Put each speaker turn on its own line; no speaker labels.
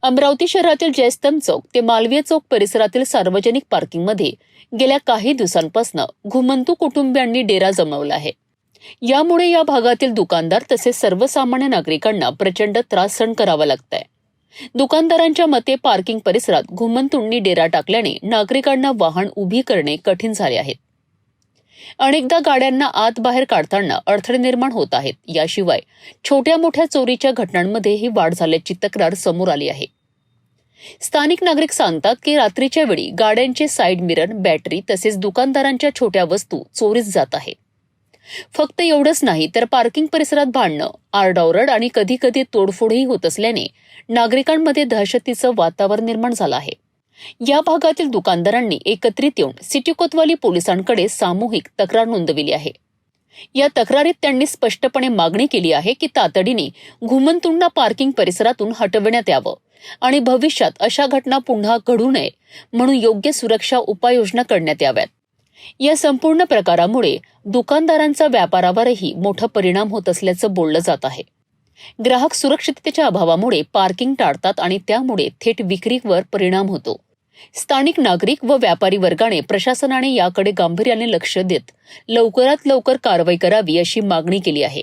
अमरावती शहरातील जयस्तंभ चौक ते मालवीय चौक परिसरातील सार्वजनिक पार्किंगमध्ये गेल्या काही दिवसांपासून घुमंतू कुटुंबियांनी डेरा जमवला आहे. यामुळे या भागातील दुकानदार तसेच सर्वसामान्य नागरिकांना प्रचंड त्रास सहन करावा लागतोय. दुकानदारांच्या मते पार्किंग परिसरात घुमंतूंनी डेरा टाकल्याने नागरिकांना वाहन उभी करणे कठीण झाले आहे. अनेकदा गाड्यांना आत बाहेर काढताना अडथळे निर्माण होत आहेत. याशिवाय छोट्या मोठ्या चोरीच्या घटनांमध्ये ही वाढ झाल्याची तक्रार समोर आली आहे. स्थानिक नागरिक सांगतात की रात्रीच्या वेळी गाड्यांचे साईड मिरर, बॅटरी तसेच दुकानदारांच्या छोट्या वस्तू चोरीस जात आहे. फक्त एवढंच नाही तर पार्किंग परिसरात भांडणं, आरडाओरड आणि कधी कधी तोडफोडही होत असल्याने नागरिकांमध्ये दहशतीचं वातावरण निर्माण झालं आहे. या भागातील दुकानदारांनी एकत्रित येऊन सिटी कोतवाली पोलिसांकडे सामूहिक तक्रार नोंदविली आहे. या तक्रारीत त्यांनी स्पष्टपणे मागणी केली आहे की तातडीने घुमंतूंना पार्किंग परिसरातून हटवण्यात यावं आणि भविष्यात अशा घटना पुन्हा घडू नये म्हणून योग्य सुरक्षा उपाययोजना करण्यात याव्यात. या संपूर्ण प्रकारामुळे दुकानदारांचा व्यापारावरही मोठा परिणाम होत असल्याचं बोललं जात आहे. ग्राहक सुरक्षिततेच्या अभावामुळे पार्किंग टाळतात आणि त्यामुळे थेट विक्रीवर परिणाम होतो. स्थानिक नागरिक व व्यापारी वर्गाने प्रशासनाने याकडे गांभीर्याने लक्ष देत लवकरात लवकर कारवाई करावी अशी मागणी केली आहे.